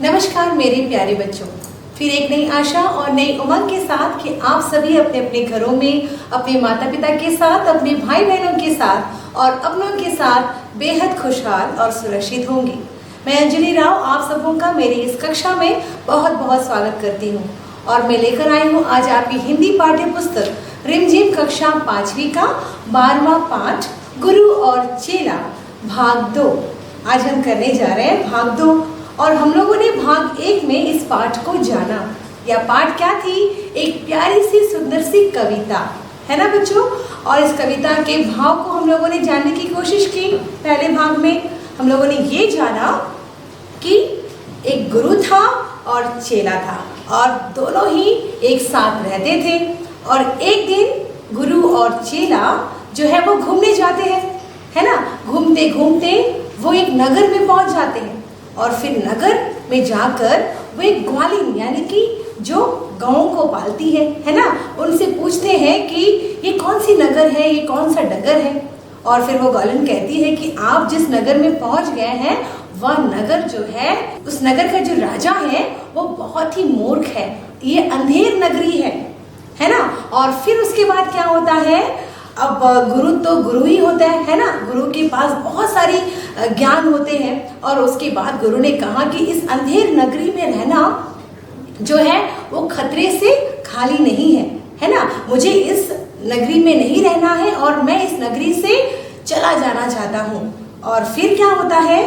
नमस्कार मेरे प्यारे बच्चों, फिर एक नई आशा और नई उमंग के साथ कि आप सभी अपने अपने घरों में अपने माता पिता के साथ, अपने भाई बहनों के साथ और अपनों के साथ बेहद खुशहाल और सुरक्षित होंगे। मैं अंजलि राव आप सबों का मेरी इस कक्षा में बहुत बहुत स्वागत करती हूँ और मैं लेकर आई हूँ आज आपकी हिंदी पाठ्य पुस्तक रिमझिम कक्षा 5वीं का 12वां पाठ गुरु और चेला भाग 2। आज हम करने जा रहे हैं भाग 2 और हम लोगों ने भाग 1 में इस पाठ को जाना। यह पाठ क्या थी? एक प्यारी सी सुंदर सी कविता, है ना बच्चों। और इस कविता के भाव को हम लोगों ने जानने की कोशिश की। पहले भाग में हम लोगों ने ये जाना कि एक गुरु था और चेला था और दोनों ही एक साथ रहते थे। और एक दिन गुरु और चेला जो है वो घूमने जाते हैं, है ना। घूमते घूमते वो एक नगर में पहुंच जाते हैं और फिर नगर में जाकर वो एक ग्वालिन यानी कि जो गांवों को पालती है ना, उनसे पूछते हैं कि ये कौन सी नगर है, ये कौन सा डगर है। और फिर वो ग्वालिन कहती है कि आप जिस नगर में पहुंच गए हैं वह नगर जो है, उस नगर का जो राजा है वो बहुत ही मूर्ख है, ये अंधेर नगरी है ना। और फिर उसके बाद क्या होता है, अब गुरु तो गुरु ही होता है ना। गुरु के पास बहुत सारी ज्ञान होते हैं और उसके बाद गुरु ने कहा कि इस अंधेर नगरी में रहना जो है वो खतरे से खाली नहीं है ना। मुझे इस नगरी में नहीं रहना है और मैं इस नगरी से चला जाना चाहता हूँ। और फिर क्या होता है,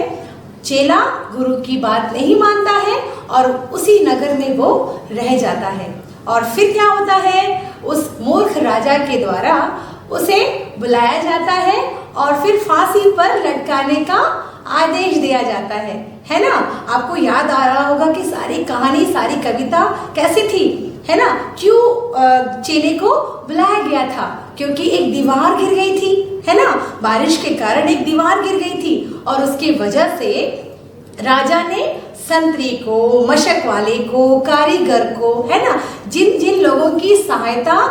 चेला गुरु की बात नहीं मानता है और उसी नगर में वो रह जाता है। और फिर क्या होता है, उस मूर्ख राजा के द्वारा उसे बुलाया जाता है और फिर फांसी पर लटकाने का आदेश दिया जाता है ना। आपको याद आ रहा होगा कि सारी कहानी, सारी कविता कैसी थी, है ना। क्यों चेले को बुलाया गया था? क्योंकि एक दीवार गिर गई थी, है ना। बारिश के कारण एक दीवार गिर गई थी और उसकी वजह से राजा ने संतरी को, मशक वाले को, कारीगर को, है ना, जिन जिन लोगों की सहायता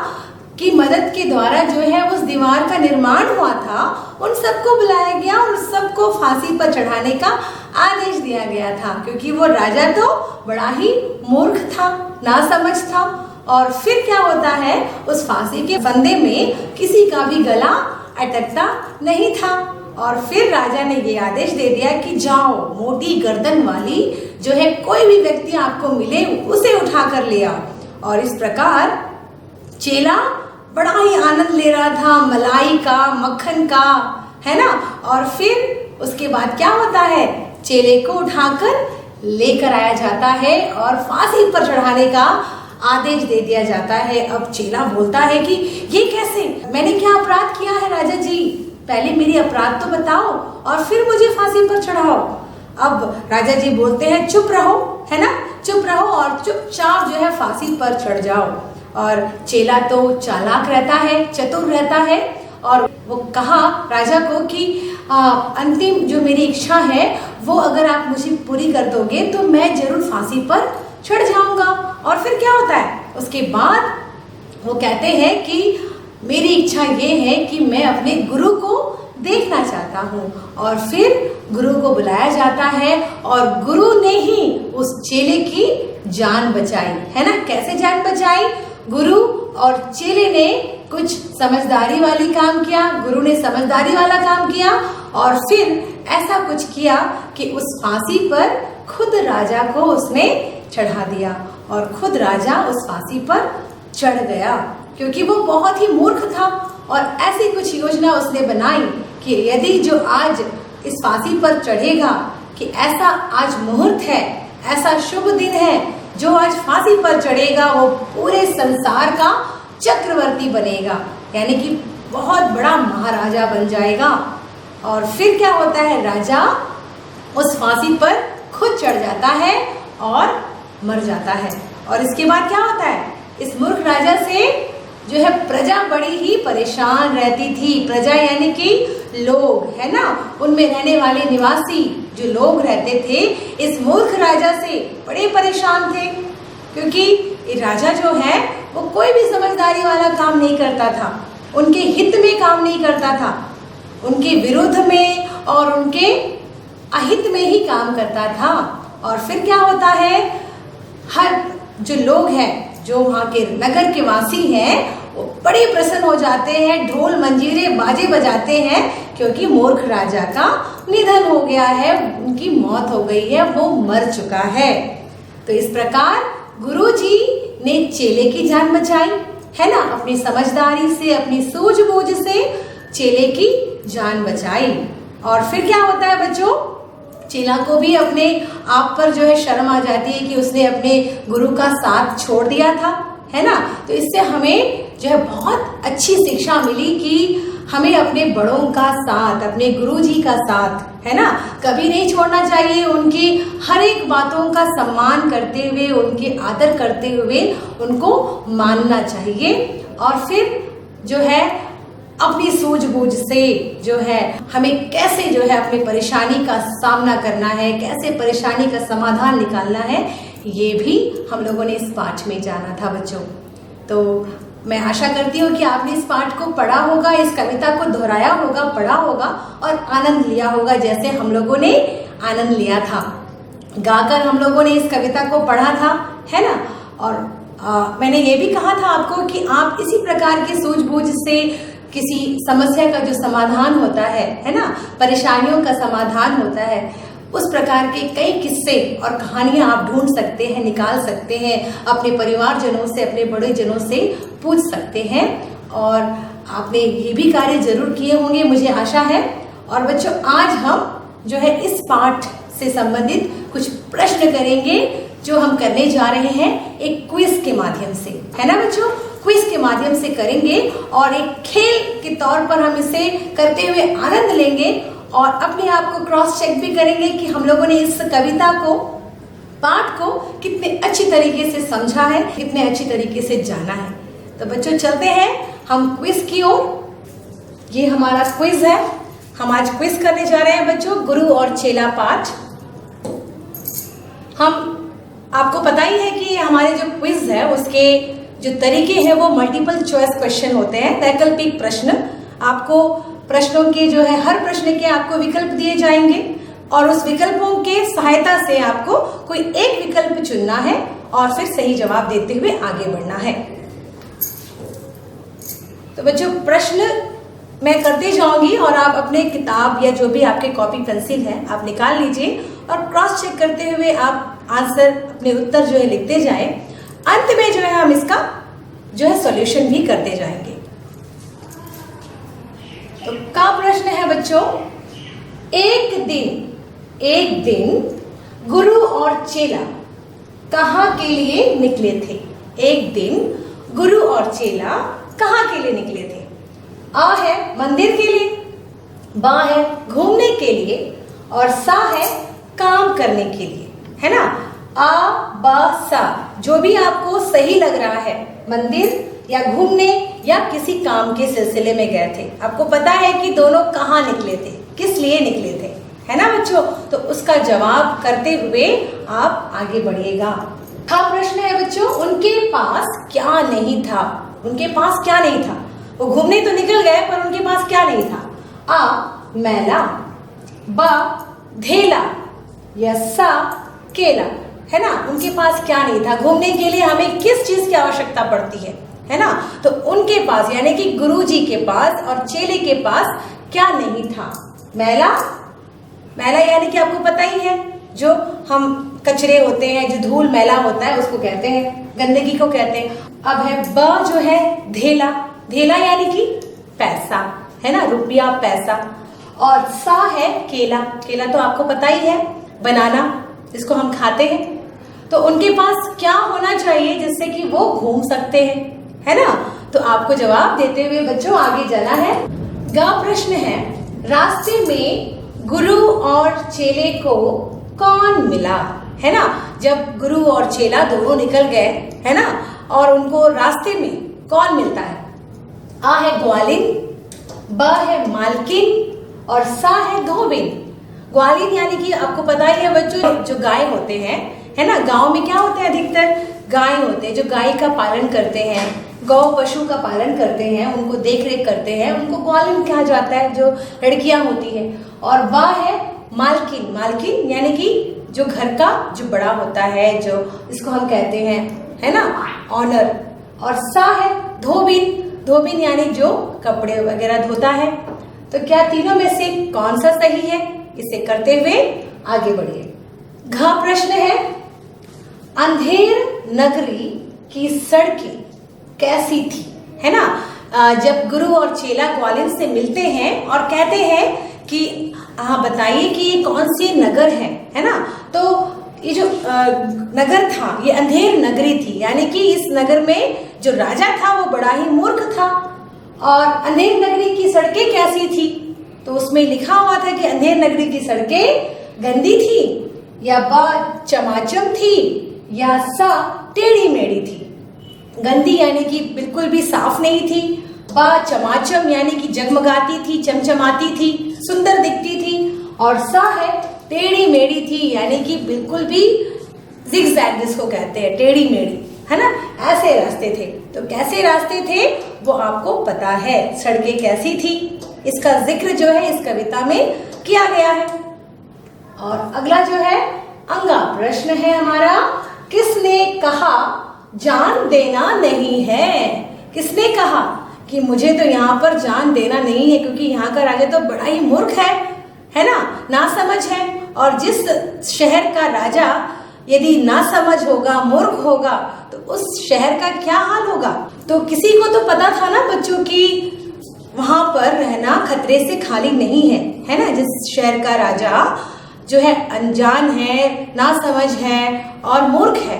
की मदद के द्वारा जो है उस दीवार का निर्माण हुआ था, उन सबको बुलाया गया और सबको फांसी पर चढ़ाने का आदेश दिया गया था। क्योंकि वो राजा तो बड़ा ही मूर्ख था, नासमझ था। और फिर क्या होता है, उस फांसी के फंदे में किसी का भी गला अटकता नहीं था। और फिर राजा ने ये आदेश दे दिया कि जाओ, मोटी गर्दन वाली जो है कोई भी व्यक्ति आपको मिले उसे उठा कर ले आओ। और इस प्रकार चेला बड़ा ही आनंद ले रहा था मलाई का, मक्खन का, है ना। और फिर उसके बाद क्या होता है, चेले को उठाकर लेकर आया जाता है और फांसी पर चढ़ाने का आदेश दे दिया जाता है। अब चेला बोलता है कि ये कैसे, मैंने क्या अपराध किया है राजा जी, पहले मेरी अपराध तो बताओ और फिर मुझे फांसी पर चढ़ाओ। अब राजा जी बोलते हैं चुप रहो, है ना, चुप रहो और चुपचाप जो है फांसी पर चढ़ जाओ। और चेला तो चालाक रहता है, चतुर रहता है और वो कहा राजा को कि अंतिम जो मेरी इच्छा है वो अगर आप मुझे पूरी कर दोगे तो मैं जरूर फांसी पर चढ़ जाऊंगा। और फिर क्या होता है, उसके बाद वो कहते हैं कि मेरी इच्छा ये है कि मैं अपने गुरु को देखना चाहता हूँ। और फिर गुरु को बुलाया जाता है और गुरु ने ही उस चेले की जान बचाई, है ना। कैसे जान बचाई? गुरु और चेले ने कुछ समझदारी वाली काम किया, गुरु ने समझदारी वाला काम किया और फिर ऐसा कुछ किया कि उस फांसी पर खुद राजा को उसने चढ़ा दिया और खुद राजा उस फांसी पर चढ़ गया। क्योंकि वो बहुत ही मूर्ख था और ऐसी कुछ योजना उसने बनाई कि यदि जो आज इस फांसी पर चढ़ेगा कि ऐसा आज मुहूर्त है, ऐसा शुभ दिन है, जो आज फांसी पर चढ़ेगा वो पूरे संसार का चक्रवर्ती बनेगा, यानी कि बहुत बड़ा महाराजा बन जाएगा। और फिर क्या होता है, राजा उस फांसी पर खुद चढ़ जाता है और मर जाता है। और इसके बाद क्या होता है, इस मूर्ख राजा से जो है प्रजा बड़ी ही परेशान रहती थी। प्रजा यानी कि लोग, है ना, उनमें रहने वाले निवासी जो लोग रहते थे इस मूर्ख राजा से बड़े परेशान थे। क्योंकि ये राजा जो है वो कोई भी समझदारी वाला काम नहीं करता था, उनके हित में काम नहीं करता था, उनके विरुद्ध में और उनके अहित में ही काम करता था। और फिर क्या होता है, हर जो लोग हैं, जो वहाँ के नगर के वासी हैं, वो बड़े प्रसन्न हो जाते हैं, ढोल मंजीरे बाजे बजाते हैं, क्योंकि मूर्ख राजा का निधन हो गया है, उनकी मौत हो गई है, वो मर चुका है। तो इस प्रकार गुरुजी ने चेले की जान बचाई है ना, अपनी समझदारी से, अपनी सूझबूझ से चेले की जान बचाई। और फिर क्या होता है बच्चों, चेला को भी अपने आप पर जो है शर्म आ जाती है कि उसने अपने गुरु का साथ छोड़ दिया था, है ना। तो इससे हमें जो है बहुत अच्छी शिक्षा मिली कि हमें अपने बड़ों का साथ, अपने गुरुजी का साथ, है ना, कभी नहीं छोड़ना चाहिए। उनकी हर एक बातों का सम्मान करते हुए, उनके आदर करते हुए उनको मानना चाहिए। और फिर जो है अपनी सूझबूझ से जो है हमें कैसे जो है अपनी परेशानी का सामना करना है, कैसे परेशानी का समाधान निकालना है, ये भी हम लोगों ने इस पाठ में जाना था बच्चों। तो मैं आशा करती हूँ कि आपने इस पाठ को पढ़ा होगा, इस कविता को दोहराया होगा, पढ़ा होगा और आनंद लिया होगा, जैसे हम लोगों ने आनंद लिया था। गाकर हम लोगों ने इस कविता को पढ़ा था, है ना। और मैंने ये भी कहा था आपको कि आप इसी प्रकार की सूझबूझ से किसी समस्या का जो समाधान होता है ना, परेशानियों का समाधान होता है, उस प्रकार के कई किस्से और कहानियां आप ढूंढ सकते हैं, निकाल सकते हैं, अपने परिवारजनों से, अपने बड़े जनों से पूछ सकते हैं। और आपने ये भी कार्य जरूर किए होंगे, मुझे आशा है। और बच्चों, आज हम जो है इस पाठ से संबंधित कुछ प्रश्न करेंगे, जो हम करने जा रहे हैं एक क्विज के माध्यम से, है ना बच्चों। क्विज के माध्यम से करेंगे और एक खेल के तौर पर हम इसे करते हुए आनंद लेंगे और अपने आप को क्रॉस चेक भी करेंगे कि हम लोगों ने इस कविता को, पाठ को कितने अच्छी तरीके से समझा है, कितने अच्छी तरीके से जाना है। तो बच्चों चलते हैं हम क्विज की ओर। ये हमारा क्विज है, हम आज क्विज करने जा रहे हैं बच्चों, गुरु और चेला पाठ। हम आपको पता ही है कि हमारे जो क्विज है उसके जो तरीके हैं वो मल्टीपल चॉइस क्वेश्चन होते हैं, वैकल्पिक प्रश्न। आपको प्रश्नों के जो है हर प्रश्न के आपको विकल्प दिए जाएंगे और उस विकल्पों के सहायता से आपको कोई एक विकल्प चुनना है और फिर सही जवाब देते हुए आगे बढ़ना है। तो बच्चों प्रश्न मैं करते जाऊंगी और आप अपने किताब या जो भी आपके कॉपी पेंसिल है आप निकाल लीजिए और क्रॉस चेक करते हुए आप आंसर, अपने उत्तर जो है लिखते जाएं। अंत में जो है हम इसका जो है सॉल्यूशन भी करते जाएंगे। तो का प्रश्न है बच्चों, एक दिन गुरु और चेला कहाँ के लिए निकले थे। एक दिन गुरु और चेला कहाँ के लिए निकले थे। आ है मंदिर के लिए, बा है घूमने के लिए और सा है काम करने के लिए, है ना। आ बा सा, जो भी आपको सही लग रहा है, मंदिर या घूमने या किसी काम के सिलसिले में गए थे। आपको पता है कि दोनों कहाँ निकले थे, किस लिए निकले थे, है ना बच्चों। तो उसका जवाब करते हुए आप आगे बढ़िएगा। हाँ प्रश्न है बच्चों, उनके पास क्या नहीं था। उनके पास क्या नहीं था, वो घूमने तो निकल गए पर उनके पास क्या नहीं था। आ मैला, बा धेला या सा केला, है ना। उनके पास क्या नहीं था। घूमने के लिए हमें किस चीज की आवश्यकता पड़ती है ना। तो उनके पास यानी कि गुरुजी के पास और चेले के पास क्या नहीं था। मैला, मैला यानी कि आपको पता ही है, जो हम कचरे होते हैं, जो धूल मैला होता है उसको कहते हैं, गंदगी को कहते हैं। अब है ब जो है धेला, धेला यानी कि पैसा, है ना, रुपया पैसा। और सा है केला, केला तो आपको पता ही है, बनाना, जिसको हम खाते हैं। तो उनके पास क्या होना चाहिए जिससे कि वो घूम सकते हैं, है ना। तो आपको जवाब देते हुए बच्चों आगे जाना है। गा प्रश्न है, रास्ते में गुरु और चेले को कौन मिला, है ना। जब गुरु और चेला दोनों निकल गए, है ना, और उनको रास्ते में कौन मिलता है। आ है ग्वालिन, ब है मालकिन और सा है धोबिन। ग्वालिन यानी कि आपको पता ही है बच्चों, जो गाय होते हैं, है ना, गांव में क्या होते हैं, अधिकतर गाय होते हैं जो गाय का पालन करते हैं, गौ पशु का पालन करते हैं, उनको देख रेख करते हैं, उनको ग्वालिन कहा जाता है, जो लड़कियां होती है। और वह है मालकिन, मालकिन यानी कि जो घर का जो बड़ा होता है, जो इसको हम कहते हैं, है ना, ऑनर। और सा है धोबिन, धोबिन यानी जो कपड़े वगैरह धोता है। तो क्या तीनों में से कौन सा सही है, इसे करते हुए आगे बढ़िए। घ प्रश्न है, अंधेर नगरी की सड़कें कैसी थी, है ना। जब गुरु और चेला ग्वालिन से मिलते हैं और कहते हैं कि हाँ बताइए कि ये कौन सी नगर है ना। तो ये जो नगर था ये अंधेर नगरी थी, यानी कि इस नगर में जो राजा था वो बड़ा ही मूर्ख था। और अंधेर नगरी की सड़कें कैसी थी, तो उसमें लिखा हुआ था कि अंधेर नगरी की सड़कें गंदी थी, या बा चमाचम थी, या सा टेढ़ी मेढ़ी थी। गंदी यानी कि बिल्कुल भी साफ नहीं थी, बा चमाचम यानी कि जगमगाती थी, चमचमाती थी, सुंदर दिखती थी, और सा है टेढ़ी मेढ़ी थी, यानी कि बिल्कुल भी जिगजैग जिसको कहते हैं, टेढ़ी मेढ़ी, है ना, ऐसे रास्ते थे। तो कैसे रास्ते थे वो आपको पता है, सड़कें कैसी थी, इसका जिक्र जो है इस कविता में किया गया है। और अगला जो है अंगा प्रश्न है हमारा, किसने कहा जान देना नहीं है। किसने कहा कि मुझे तो यहाँ पर जान देना नहीं है, क्योंकि यहाँ का राजा तो बड़ा ही मूर्ख है ना, नासमझ है। और जिस शहर का राजा यदि नासमझ होगा, मूर्ख होगा, तो उस शहर का क्या हाल होगा। तो किसी को तो पता था ना बच्चों की वहां पर रहना खतरे से खाली नहीं है ना। जिस शहर का राजा जो है अनजान है, नासमझ है और मूर्ख है,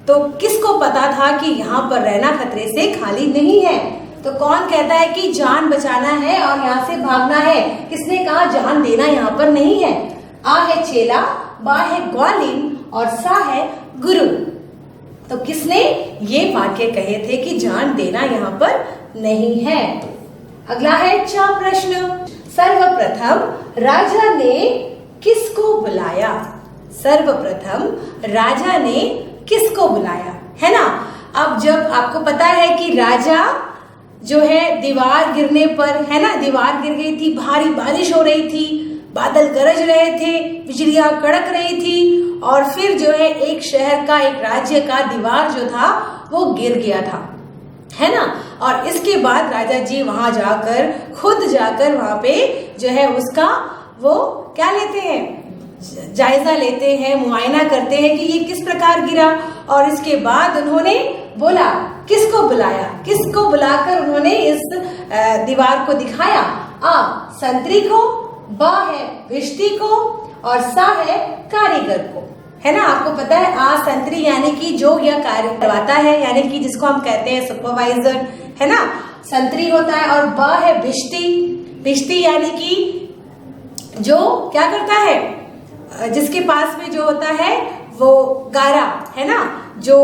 तो किसको पता था कि यहाँ पर रहना खतरे से खाली नहीं है। तो कौन कहता है कि जान बचाना है और यहाँ से भागना है, किसने कहा जान देना यहाँ पर नहीं है। आ है चेला, बा है ग्वालिन और सा है गुरु। तो किसने ये वाक्य कहे थे कि जान देना यहाँ पर नहीं है। अगला है चा प्रश्न, सर्वप्रथम राजा ने किसको बुलाया। सर्वप्रथम राजा ने किसको बुलाया, है ना। अब जब आपको पता है कि राजा जो है दीवार गिरने पर, है ना, दीवार गिर गई थी, भारी बारिश हो रही थी, बादल गरज रहे थे, बिजलियां कड़क रही थी, और फिर जो है एक शहर का, एक राज्य का दीवार जो था वो गिर गया था, है ना। और इसके बाद राजा जी वहां जाकर, खुद जाकर वहां पे जो है उसका वो क्या लेते हैं, जायजा लेते हैं, मुआयना करते हैं कि ये किस प्रकार गिरा। और इसके बाद उन्होंने बोला, किसको बुलाया, किसको बुलाकर उन्होंने इस दीवार को दिखाया। आ संतरी को, बा है भिष्टी को और सा है कारीगर को, है ना। आपको पता है आ संतरी यानी कि जो यह कार्य करवाता है, यानी कि जिसको हम कहते हैं सुपरवाइजर, है ना, संतरी होता है। और बा है भिष्टी, भिष्टी यानी कि जो क्या करता है, जिसके पास में जो होता है वो गारा, है ना, जो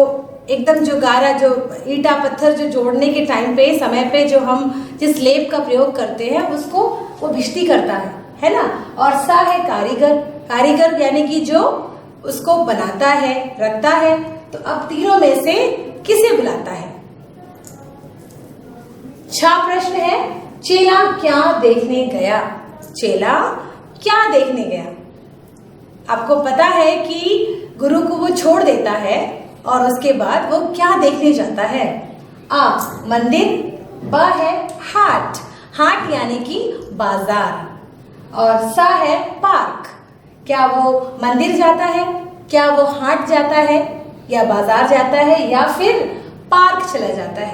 एकदम जो गारा, जो ईटा पत्थर जो जोड़ने के टाइम पे, समय पे जो हम जिस लेप का प्रयोग करते हैं उसको वो भिष्टी करता है ना। और सा है कारीगर, कारीगर यानी कि जो उसको बनाता है, रखता है। तो अब तीनों में से किसे बुलाता है। छा प्रश्न है, चेला क्या देखने गया। चेला क्या देखने गया। आपको पता है कि गुरु को वो छोड़ देता है और उसके बाद वो क्या देखने जाता है। आ मंदिर, बा है हाट, हाट यानी कि बाजार, और सा है पार्क। क्या वो मंदिर जाता है, क्या वो हाट जाता है, या बाजार जाता है, या फिर पार्क चला जाता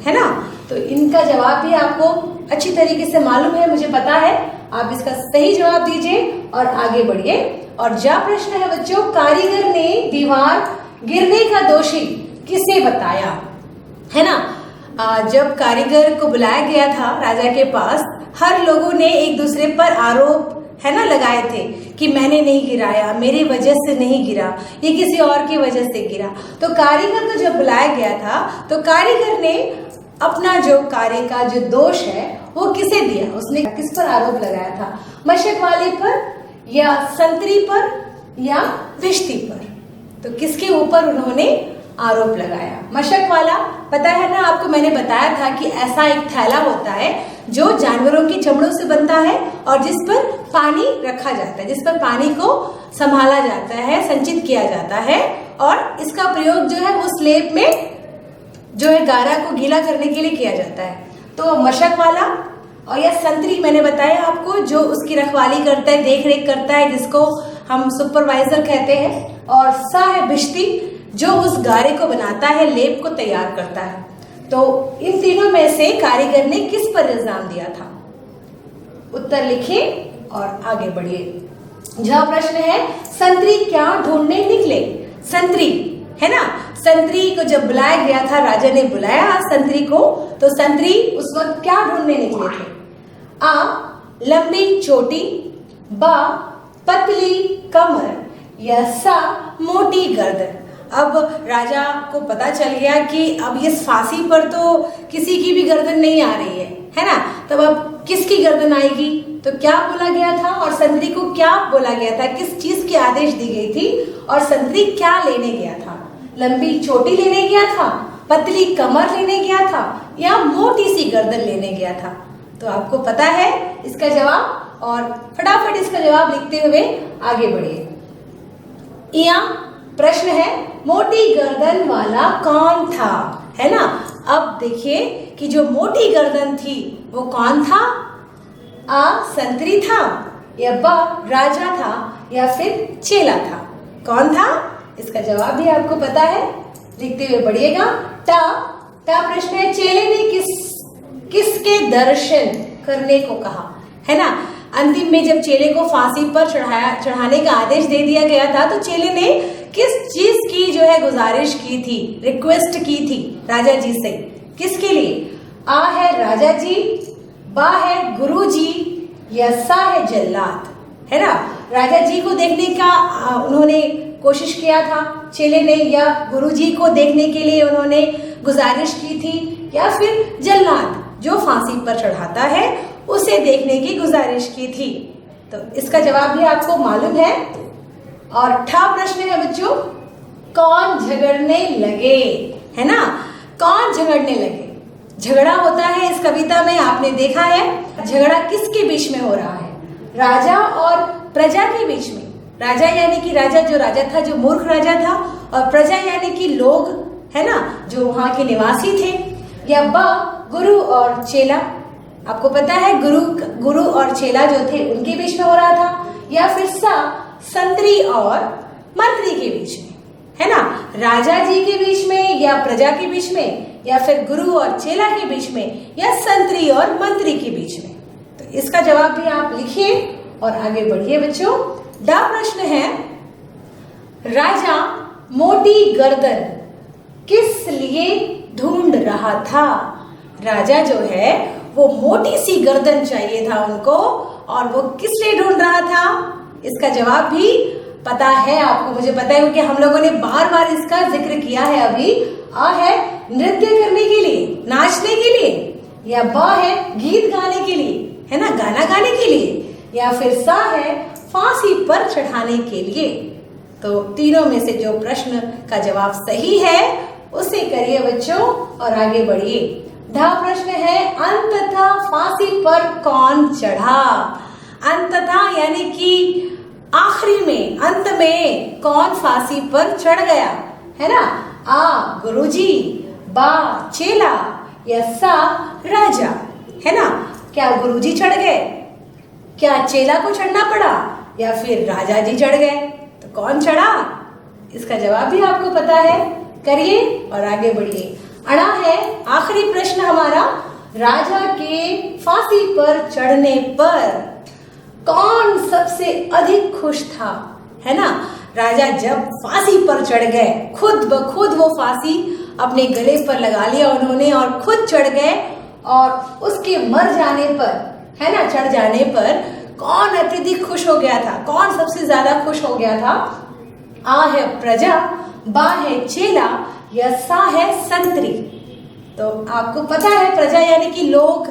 है ना। तो इनका जवाब भी आपको अच्छी तरीके से मालूम है, मुझे पता है। आप इसका सही जवाब दीजिए और आगे बढ़िए। और जा प्रश्न है बच्चों, कारीगर ने दीवार गिरने का दोषी किसे बताया, है ना। जब कारीगर को बुलाया गया था राजा के पास, हर लोगों ने एक दूसरे पर आरोप, है ना, लगाए थे कि मैंने नहीं गिराया, मेरी वजह से नहीं गिरा, ये किसी और की वजह से गिरा। तो कारीगर को जब बुलाया गया था तो कारीगर ने अपना जो कार्य का जो दोष है वो किसे दिया, उसने किस पर आरोप लगाया था, मशक वाले पर, या संतरी पर, या भिष्टी पर। तो किसके ऊपर उन्होंने आरोप लगाया। मशक वाला पता है ना आपको, मैंने बताया था कि ऐसा एक थैला होता है जो जानवरों की चमड़ों से बनता है और जिस पर पानी रखा जाता है, जिस पर पानी को संभाला जाता है, संचित किया जाता है और इसका प्रयोग जो है वो स्लेब में जो है गारा को गीला करने के लिए किया जाता है। तो मशक वाला और यह संतरी मैंने बताया आपको, जो उसकी रखवाली करता है, देख रेख करता है, जिसको हम सुपरवाइजर कहते हैं। और सा है बिश्ती, जो उस गारे को बनाता है, लेप को तैयार करता है। तो इन तीनों में से कारीगर ने किस पर इल्जाम दिया था? उत्तर लिखें और आगे बढ़िए। जहाँ प्रश्न है संतरी क्या ढूंढने निकले? संतरी है ना, संतरी को जब बुलाया गया था, राजा ने बुलाया संतरी को, तो संतरी उस वक्त क्या ढूंढने निकले थे? आ लंबी चोटी, बा पतली कमर या सा मोटी गर्दन। अब राजा को पता चल गया कि अब इस फांसी पर तो किसी की भी गर्दन नहीं आ रही है ना, तब अब किसकी गर्दन आएगी? तो क्या बोला गया था और संतरी को क्या बोला गया था, किस चीज की आदेश दी गई थी और संतरी क्या लेने गया था? लंबी चोटी लेने गया था, पतली कमर लेने गया था या मोटी सी गर्दन लेने गया था? तो आपको पता है इसका जवाब और फटाफट इसका जवाब लिखते हुए आगे बढ़िए। यहाँ प्रश्न है मोटी गर्दन वाला कौन था, है ना। अब देखिए कि जो मोटी गर्दन थी वो कौन था? आ संतरी था या बा राजा था या फिर चेला था? कौन था? इसका जवाब भी आपको पता है, लिखते हुए बढ़िएगा। टा प्रश्न है चेले ने किसके दर्शन करने को कहा, है ना। अंतिम में जब चेले को फांसी पर चढ़ाने का आदेश दे दिया गया था, तो चेले ने किस चीज की जो है गुजारिश की थी, रिक्वेस्ट की थी राजा जी से? किसके लिए? आ है राजा जी, बा है गुरु जी या सा है जल्लाद, है ना। राजा जी को देखने का उन्होंने कोशिश किया था चेले ने, या गुरुजी को देखने के लिए उन्होंने गुजारिश की थी, या फिर जल्लाद जो फांसी पर चढ़ाता है उसे देखने की गुजारिश की थी? तो इसका जवाब भी आपको मालूम है। और ठा प्रश्न है बच्चों, कौन झगड़ने लगे, है ना। कौन झगड़ने लगे? झगड़ा होता है इस कविता में, आपने देखा है झगड़ा किसके बीच में हो रहा है? राजा और प्रजा के बीच में। राजा यानी कि राजा जो राजा था, जो मूर्ख राजा था, और प्रजा यानी कि लोग, है ना, जो वहां के निवासी थे। या बा गुरु और चेला, आपको पता है गुरु और चेला जो थे उनके बीच में हो रहा था। या फिर सा संतरी और मंत्री के बीच में, है ना। राजा जी के बीच में या प्रजा के बीच में, या फिर गुरु और चेला के बीच में, या संतरी और मंत्री के बीच में। तो इसका जवाब भी आप लिखिए और आगे बढ़िए बच्चों। डा प्रश्न है राजा मोटी गर्दन किस लिए ढूंढ रहा था? राजा जो है वो मोटी सी गर्दन चाहिए था उनको, और वो किस लिए ढूंढ रहा था? इसका जवाब भी पता है आपको, मुझे पता है क्योंकि हम लोगों ने बार बार इसका जिक्र किया है अभी। आ है नृत्य करने के लिए, नाचने के लिए, या बा है गीत गाने के लिए, है ना, गाना गाने के लिए, या फिर सा है फांसी पर चढ़ाने के लिए। तो तीनों में से जो प्रश्न का जवाब सही है उसे करिए बच्चों और आगे बढ़िए। ढा प्रश्न है अंततः फांसी पर कौन चढ़ा? अंततः यानी कि आखिरी में, अंत में कौन फांसी पर चढ़ गया, है ना। आ गुरुजी, बा चेला या सा राजा, है ना। क्या गुरुजी चढ़ गए? क्या चेला को चढ़ना पड़ा? या फिर राजा जी चढ़ गए? तो कौन चढ़ा? इसका जवाब भी आपको पता है, करिए और आगे बढ़िए। अड़ा है आखिरी प्रश्न हमारा, राजा के फांसी पर चढ़ने पर कौन सबसे अधिक खुश था, है ना। राजा जब फांसी पर चढ़ गए, खुद ब खुद वो फांसी अपने गले पर लगा लिया उन्होंने और खुद चढ़ गए, और उसके मर जाने पर, है ना, चढ़ जाने पर कौन अत्यधिक खुश हो गया था? कौन सबसे ज्यादा खुश हो गया था? आ है प्रजा, बा है चेला या सा है संतरी? तो आपको पता है प्रजा यानी कि लोग,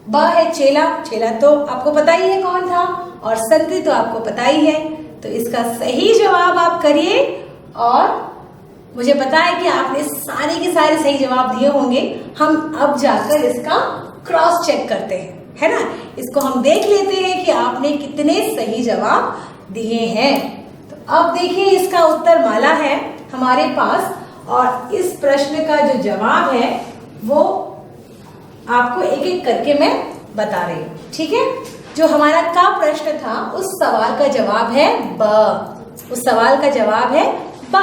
बा है चेला, चेला तो आपको पता ही है कौन था, और संतरी तो आपको पता ही है। तो इसका सही जवाब आप करिए और मुझे पता है कि आपने सारे के सारे सही जवाब दिए होंगे। हम अब जाकर इसका क्रॉस चेक करते हैं, है ना। इसको हम देख लेते हैं कि आपने कितने सही जवाब दिए हैं। तो अब देखिए, इसका उत्तर माला है हमारे पास, और इस प्रश्न का जो जवाब है वो आपको एक एक करके मैं बता रही हूँ, ठीक है। जो हमारा का प्रश्न था उस सवाल का जवाब है ब। उस सवाल का जवाब है ब,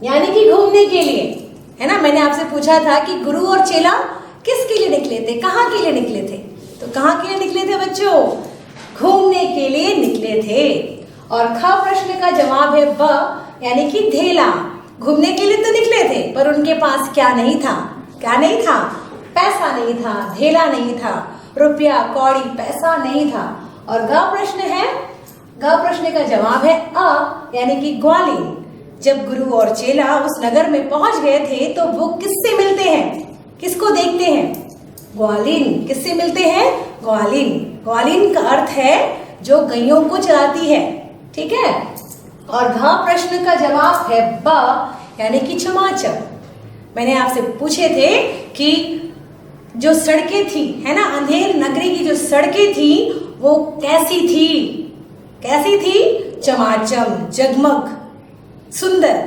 यानी कि घूमने के लिए, है ना। मैंने आपसे पूछा था कि गुरु और चेला किसके लिए निकले थे, कहाँ के लिए निकले थे। तो कहाँ के लिए निकले थे बच्चों? घूमने के लिए निकले थे। और ख प्रश्न का जवाब है ब, यानी कि धेला। घूमने के लिए तो निकले थे, पर उनके पास क्या नहीं था? क्या नहीं था? पैसा नहीं था, धेला नहीं था, रुपया कौड़ी पैसा नहीं था। और ग प्रश्न है, ग प्रश्न का जवाब है अ, यानी कि ग्वालिन। जब गुरु और चेला उस नगर में पहुंच गए थे तो वो किससे मिलते हैं, किसको देखते हैं? ग्वालिन। किससे मिलते हैं? ग्वालिन। ग्वालिन का अर्थ है जो गैयों को चराती है, ठीक है। और घ प्रश्न का जवाब है ब, यानी कि चमाचम। मैंने आपसे पूछे थे कि जो सड़कें थी, है ना, अंधेर नगरी की जो सड़कें थी वो कैसी थी? कैसी थी? चमाचम, जगमग, सुंदर।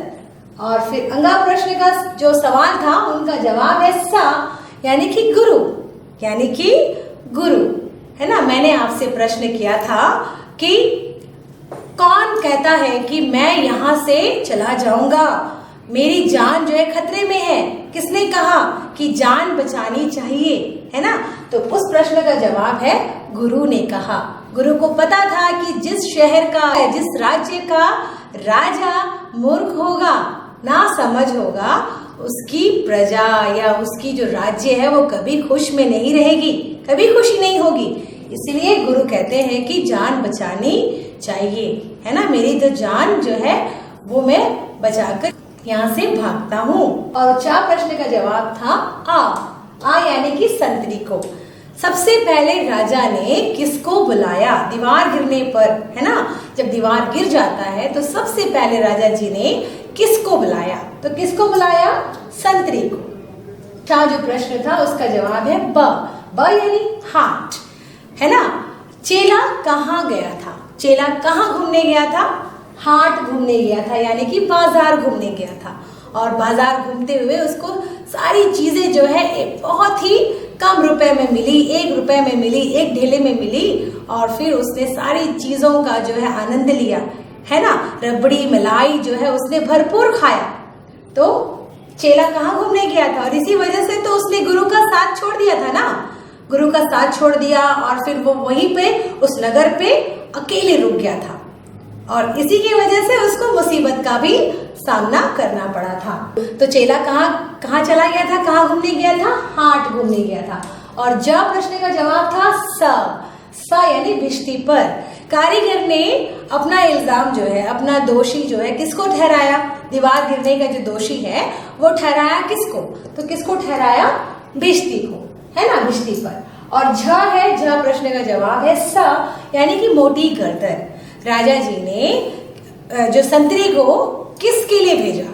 और फिर अंगा प्रश्न का जो सवाल था उनका जवाब है सा, यानी कि गुरु। यानी कि गुरु, है ना। मैंने आपसे प्रश्न किया था कि कौन कहता है कि मैं यहाँ से चला जाऊंगा, मेरी जान जो है खतरे में है। किसने कहा कि जान बचानी चाहिए, है ना। तो उस प्रश्न का जवाब है गुरु ने कहा। गुरु को पता था कि जिस शहर का, जिस राज्य का राजा मूर्ख होगा, ना समझ होगा, उसकी प्रजा या उसकी जो राज्य है वो कभी खुश में नहीं रहेगी, कभी खुशी नहीं होगी। इसलिए गुरु कहते हैं कि जान बचानी चाहिए, है ना। मेरी तो जान जो है वो मैं बचाकर यहाँ से भागता हूँ। और चा प्रश्न का जवाब था आ यानी कि संतरी को। सबसे पहले राजा ने किसको बुलाया दीवार गिरने पर, है ना। जब दीवार गिर जाता है तो सबसे पहले राजा जी ने किसको बुलाया? तो किसको बुलाया? संतरी को। चा जो प्रश्न था उसका जवाब है ब यानी हाट, है ना। चेला कहाँ गया था? चेला कहाँ घूमने गया था? हाट घूमने गया था, यानी कि बाजार घूमने गया था। और बाजार घूमते हुए उसको सारी चीजें जो है बहुत ही कम रुपए में मिली, 1 रुपए में मिली, 1 ढेले में मिली। और फिर उसने सारी चीजों का जो है आनंद लिया, है ना। रबड़ी मलाई जो है उसने भरपूर खाया। तो चेला कहाँ घूमने गया था, और इसी वजह से तो उसने गुरु का साथ छोड़ दिया था ना। गुरु का साथ छोड़ दिया और फिर वो वहीं पे उस नगर पे अकेले रुक गया था, और इसी की वजह से उसको मुसीबत का भी सामना करना पड़ा था। तो चेला कहाँ चला गया था, कहाँ घूमने गया था? हाट घूमने गया था। और ज प्रश्न का जवाब था स यानी भिश्ती पर। कारीगर ने अपना इल्जाम जो है, अपना दोषी जो है किसको ठहराया? दीवार गिरने का जो दोषी है वो ठहराया किसको? तो किसको ठहराया? भिश्ती को, है ना, भिश्ती पर। और झ है, झ प्रश्न का जवाब है स यानी कि मोटी गर्दन। राजा जी ने जो संतरी को किसके लिए भेजा?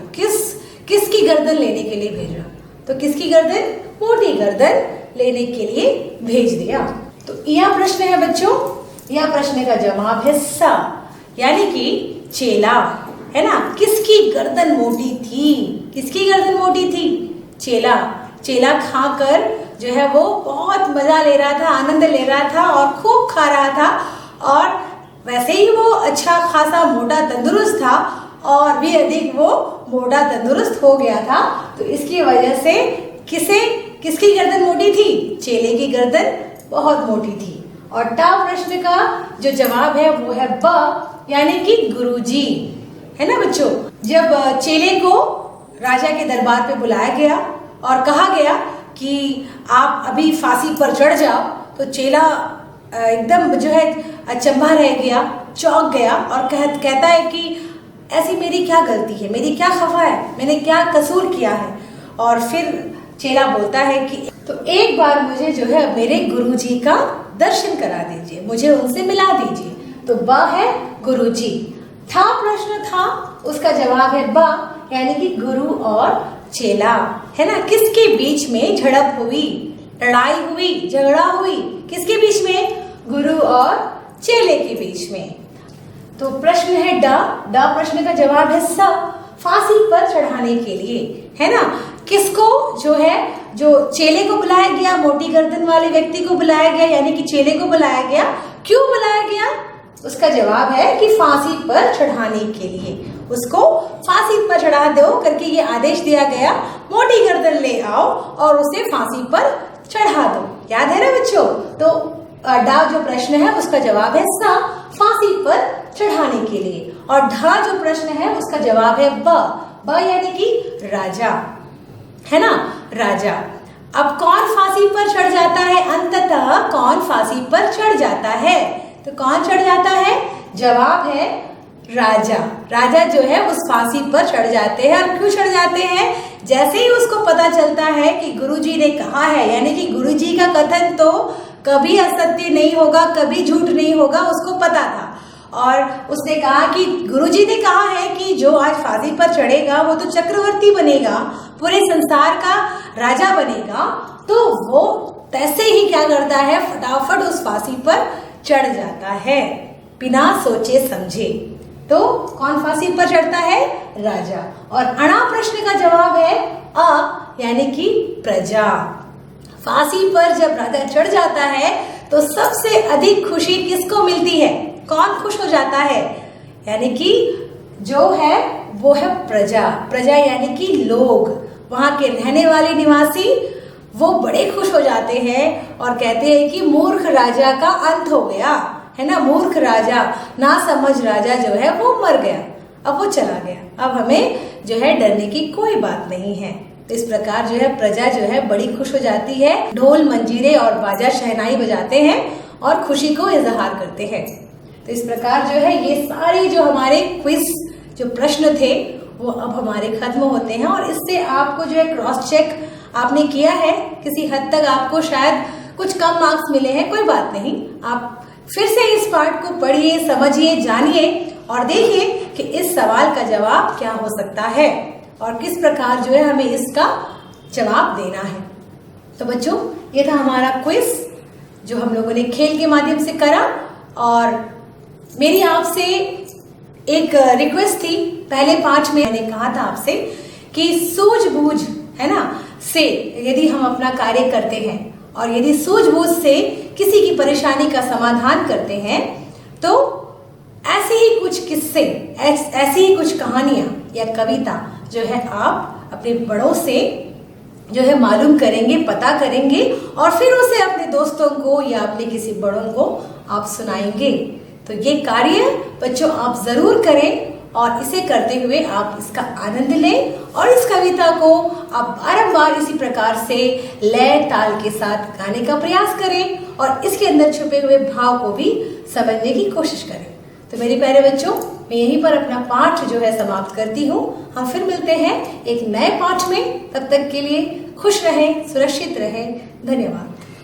किसकी गर्दन लेने के लिए भेजा? तो किसकी गर्दन? मोटी गर्दन लेने के लिए भेज दिया। तो यह प्रश्न है बच्चों, यह प्रश्न का जवाब है स, यानी कि चेला, है ना। किसकी गर्दन मोटी थी? किसकी गर्दन मोटी थी? चेला खाकर जो है वो बहुत मजा ले रहा था, आनंद ले रहा था और खूब खा रहा था। और वैसे ही वो अच्छा खासा मोटा तंदुरुस्त था, और भी अधिक वो मोटा तंदुरुस्त हो गया था। तो इसकी वजह से किसकी गर्दन मोटी थी? चेले की गर्दन बहुत मोटी थी। और टा प्रश्न का जो जवाब है वो है ब, यानी कि गुरुजी, है ना बच्चों। जब चेले को राजा के दरबार पे बुलाया गया और कहा गया कि आप अभी फांसी पर चढ़ जाओ, तो चेला एकदम जो है अचंभा रह गया, चौंक गया और कहता है कि ऐसी मेरी क्या गलती है, मेरी क्या खफा है, मैंने क्या कसूर किया है। और फिर चेला बोलता है कि तो एक बार मुझे जो है मेरे गुरुजी का दर्शन करा दीजिए, मुझे उनसे मिला दीजिए। तो ब है गुरुजी। था प्रश्न था, उसका जवाब है ब, यानी कि गुरु और चेला, है ना। किसके बीच में झड़प हुई, लड़ाई हुई, झगड़ा हुई, किसके बीच में? गुरु और चेले के बीच में। तो प्रश्न है ड प्रश्न का जवाब है स, फांसी पर चढ़ाने के लिए, है ना। किसको जो चेले को बुलाया गया, मोटी गर्दन वाले व्यक्ति को बुलाया गया, यानी कि चेले को बुलाया गया। क्यों बुलाया गया? उसका जवाब है कि फांसी पर चढ़ाने के लिए। उसको फांसी पर चढ़ा दो करके ये आदेश दिया गया, मोटी गर्दन ले आओ और उसे फांसी पर चढ़ा दो। याद है ना बच्चों? तो डा जो प्रश्न है उसका जवाब है सा, फांसी पर चढ़ाने के लिए। और ढा जो प्रश्न है उसका जवाब है ब यानी कि राजा, है ना, राजा। अब कौन फांसी पर चढ़ जाता है? अंततः कौन फांसी पर चढ़ जाता है? तो कौन चढ़ जाता है? जवाब है राजा। राजा जो है उस फांसी पर चढ़ जाते हैं। और क्यों चढ़ जाते हैं? जैसे ही उसको पता चलता है कि गुरुजी ने कहा है, यानी कि गुरुजी का कथन तो कभी असत्य नहीं होगा, कभी झूठ नहीं होगा, उसको पता था। और उसने कहा कि गुरुजी ने कहा है कि जो आज फांसी पर चढ़ेगा वो तो चक्रवर्ती बनेगा, पूरे संसार का राजा बनेगा। तो वो तैसे ही क्या करता है, फटाफट उस फांसी पर चढ़ जाता है बिना सोचे समझे। तो कौन फांसी पर चढ़ता है? राजा। और अणा प्रश्न का जवाब है अ, यानी कि प्रजा। फांसी पर जब राजा चढ़ जाता है तो सबसे अधिक खुशी किसको मिलती है? कौन खुश हो जाता है? यानी कि जो है वो है प्रजा। प्रजा यानी कि लोग, वहां के रहने वाले निवासी, वो बड़े खुश हो जाते हैं और कहते हैं कि मूर्ख राजा का अंत हो गया, है ना। मूर्ख राजा, ना समझ राजा जो है वो मर गया, अब वो चला गया, अब हमें जो है डरने की कोई बात नहीं है। तो इस प्रकार जो है प्रजा जो है बड़ी खुश हो जाती है, ढोल मंजीरे और बाजा शहनाई बजाते हैं और खुशी को इजहार करते हैं। तो इस प्रकार जो है ये सारे जो हमारे क्विज जो प्रश्न थे वो अब हमारे खत्म होते हैं। और इससे आपको जो है क्रॉस चेक आपने किया है, किसी हद तक आपको शायद कुछ कम मार्क्स मिले हैं, कोई बात नहीं। आप फिर से इस पार्ट को पढ़िए, समझिए, जानिए और देखिए कि इस सवाल का जवाब क्या हो सकता है और किस प्रकार जो है हमें इसका जवाब देना है। तो बच्चों, ये था हमारा क्विज जो हम लोगों ने खेल के माध्यम से करा। और मेरी आपसे एक रिक्वेस्ट थी, पहले 5 में मैंने कहा था आपसे कि सूझबूझ, है ना, से यदि हम अपना कार्य करते हैं और यदि सूझबूझ से किसी की परेशानी का समाधान करते हैं तो ऐसे ही कुछ किस्से, ऐसी ही कुछ कहानियां या कविता जो है आप अपने बड़ों से जो है मालूम करेंगे, पता करेंगे और फिर उसे अपने दोस्तों को या अपने किसी बड़ों को आप सुनाएंगे। तो ये कार्य बच्चों आप जरूर करें और इसे करते हुए आप इसका आनंद लें और इस कविता को आप बारंबार इसी प्रकार से लय ताल के साथ गाने का प्रयास करें और इसके अंदर छुपे हुए भाव को भी समझने की कोशिश करें। तो मेरे प्यारे बच्चों, मैं यहीं पर अपना पाठ जो है समाप्त करती हूँ। हम फिर मिलते हैं एक नए पाठ में। तब तक के लिए खुश रहें, सुरक्षित रहें। धन्यवाद।